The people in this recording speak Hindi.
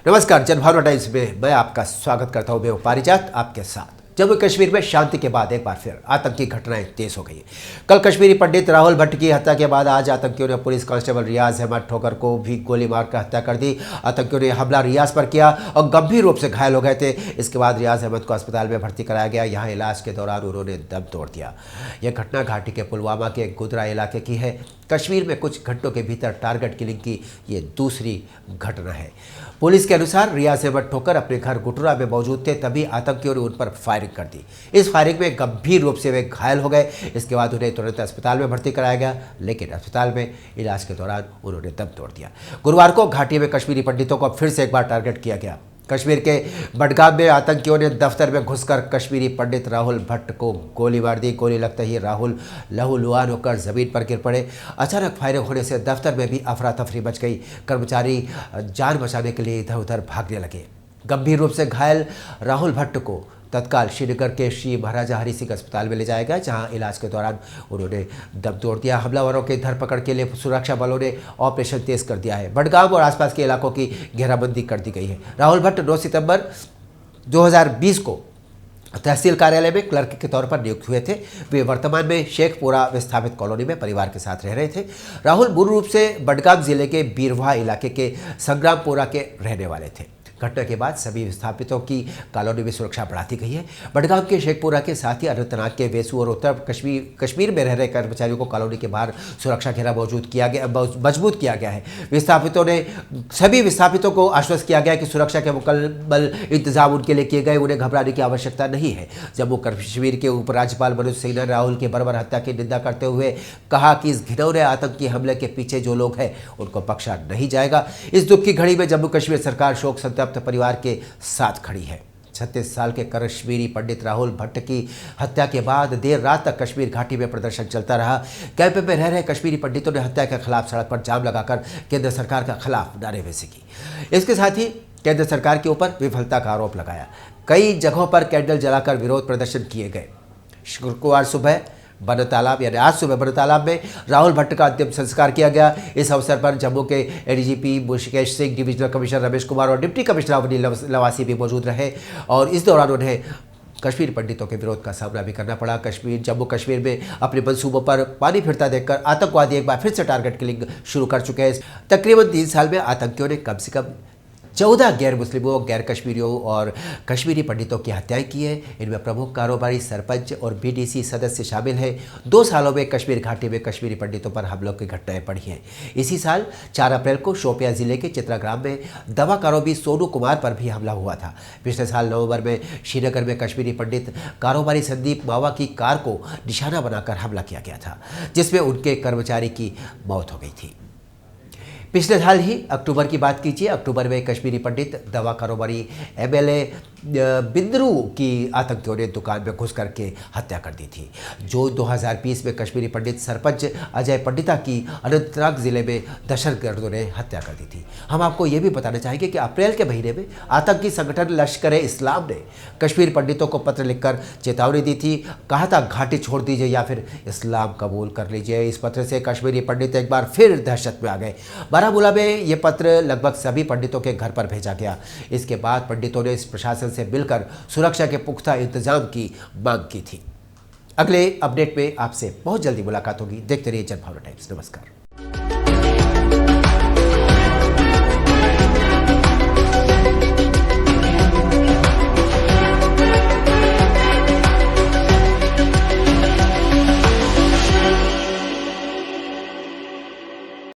नमस्कार, जनभावना टाइम्स में मैं आपका स्वागत करता हूं। मैं पारिजात आपके साथ। जम्मू कश्मीर में शांति के बाद एक बार फिर आतंकी घटनाएं तेज हो गई। कल कश्मीरी पंडित राहुल भट्ट की हत्या के बाद आज आतंकियों ने पुलिस कांस्टेबल रियाज अहमद ठोकर को भी गोली मारकर हत्या कर दी। आतंकियों ने हमला रियाज पर किया और गंभीर रूप से घायल हो गए थे। इसके बाद रियाज अहमद को अस्पताल में भर्ती कराया गया। यहाँ इलाज के दौरान उन्होंने दम तोड़ दिया। यह घटना घाटी के पुलवामा के गुदरा इलाके की है। कश्मीर में कुछ घंटों के भीतर टारगेट किलिंग की ये दूसरी घटना है। पुलिस के अनुसार रियाज अहमद ठोकर अपने घर गुटरा में मौजूद थे, तभी आतंकियों ने उन पर फायरिंग कर दी। इस फायरिंग में गंभीर रूप से वे घायल हो गए। इसके बाद उन्हें तुरंत अस्पताल में भर्ती कराया गया, लेकिन अस्पताल में इलाज के दौरान उन्होंने दम तोड़ दिया। गुरुवार को घाटी में कश्मीरी पंडितों को फिर से एक बार टारगेट किया गया। कश्मीर के बडगाम में आतंकियों ने दफ्तर में घुसकर कश्मीरी पंडित राहुल भट्ट को गोली मार दी। गोली लगते ही राहुल लहूलुहान होकर जमीन पर गिर पड़े। अचानक फायरिंग होने से दफ्तर में भी अफरा तफरी मच गई। कर्मचारी जान बचाने के लिए इधर उधर भागने लगे। गंभीर रूप से घायल राहुल भट्ट को तत्काल श्रीनगर के श्री महाराजा हरि सिंह अस्पताल में ले जाया गया, जहां इलाज के दौरान उन्होंने दम तोड़ दिया। हमलावरों के धरपकड़ के लिए सुरक्षा बलों ने ऑपरेशन तेज कर दिया है। बडगाम और आसपास के इलाकों की घेराबंदी कर दी गई है। राहुल भट्ट 9 सितंबर 2020 को तहसील कार्यालय में क्लर्क के तौर पर नियुक्त हुए थे। वे वर्तमान में शेखपुरा विस्थापित कॉलोनी में परिवार के साथ रह रहे थे। राहुल मूल रूप से बडगाम जिले के बीरवाह इलाके के संग्रामपुरा के रहने वाले थे। घटना के बाद सभी विस्थापितों की कॉलोनी में सुरक्षा बढ़ा दी गई है। बडगाम के शेखपुरा के साथ ही अनंतनाग के वेसू और उत्तर कश्मीर में रह रहे कर्मचारियों को कॉलोनी के बाहर सुरक्षा घेरा मजबूत किया गया है। सभी विस्थापितों को आश्वस्त किया गया कि सुरक्षा के मुकम्मल इंतजाम उनके लिए किए गए, उन्हें घबराने की आवश्यकता नहीं है। जम्मू कश्मीर के उपराज्यपाल मनोज सिन्हा ने राहुल की बर्बर हत्या की निंदा करते हुए कहा कि इस घिनौने आतंकी हमले के पीछे जो लोग हैं उनको बख्शा नहीं जाएगा। इस दुख की घड़ी में जम्मू कश्मीर सरकार शोक संतप्त परिवार के साथ खड़ी है। 36 साल के कश्मीरी पंडित राहुल भट्ट की हत्या के बाद देर रात तक कश्मीर घाटी में प्रदर्शन चलता रहा। कैंप में रह रहे कश्मीरी पंडितों ने हत्या के खिलाफ सड़क पर जाम लगाकर केंद्र सरकार के खिलाफ नारेबाजी की। इसके साथ ही केंद्र सरकार के ऊपर विफलता का आरोप लगाया। कई जगहों पर कैंडल जलाकर विरोध प्रदर्शन किए गए। शुक्रवार सुबह बन तालाब यानी आज सुबह बन तालाब में राहुल भट्ट का अंतिम संस्कार किया गया। इस अवसर पर जम्मू के ADGP Mukesh Singh, divisional commissioner Ramesh Kumar और डिप्टी कमिश्नर अवनी लवासी भी मौजूद रहे और इस दौरान उन्हें कश्मीर पंडितों के विरोध का सामना भी करना पड़ा। जम्मू कश्मीर में अपने मंसूबों पर पानी फिरता देखकर आतंकवादी एक बार फिर से टारगेट किलिंग शुरू कर चुके हैं। तकरीबन 3 साल में आतंकियों ने कम से कम 14 गैर मुस्लिमों, गैर कश्मीरियों और कश्मीरी पंडितों की हत्याएं की है। इनमें प्रमुख कारोबारी, सरपंच और बीडीसी सदस्य शामिल हैं। 2 सालों में कश्मीर घाटी में कश्मीरी पंडितों पर हमलों की घटनाएं बढ़ी हैं। इसी साल 4 अप्रैल को शोपियां जिले के चित्राग्राम में दवा कारोबारी सोनू कुमार पर भी हमला हुआ था। पिछले साल नवंबर में श्रीनगर में कश्मीरी पंडित कारोबारी संदीप मावा की कार को निशाना बनाकर हमला किया गया था, जिसमें उनके कर्मचारी की मौत हो गई थी। पिछले साल ही अक्टूबर की बात कीजिए, अक्टूबर में कश्मीरी पंडित दवा कारोबारी एमएलए बिंद्रू की आतंकियों ने दुकान में घुस करके हत्या कर दी थी। जो 2020 में कश्मीरी पंडित सरपंच अजय पंडिता की अनंतनाग जिले में दहशतगर्दों ने हत्या कर दी थी। हम आपको ये भी बताना चाहेंगे कि अप्रैल के महीने में आतंकी संगठन लश्कर ए इस्लाम ने कश्मीर पंडितों को पत्र लिखकर चेतावनी दी थी। कहा था घाटी छोड़ दीजिए या फिर इस्लाम कबूल कर लीजिए। इस पत्र से कश्मीरी पंडित एक बार फिर दहशत में आ गए। बारामूला में ये पत्र लगभग सभी पंडितों के घर पर भेजा गया। इसके बाद पंडितों ने इस प्रशासन से मिलकर सुरक्षा के पुख्ता इंतजाम की मांग की थी। अगले अपडेट में आपसे बहुत जल्दी मुलाकात होगी। देखते रहिए जनभावना टाइम्स। नमस्कार।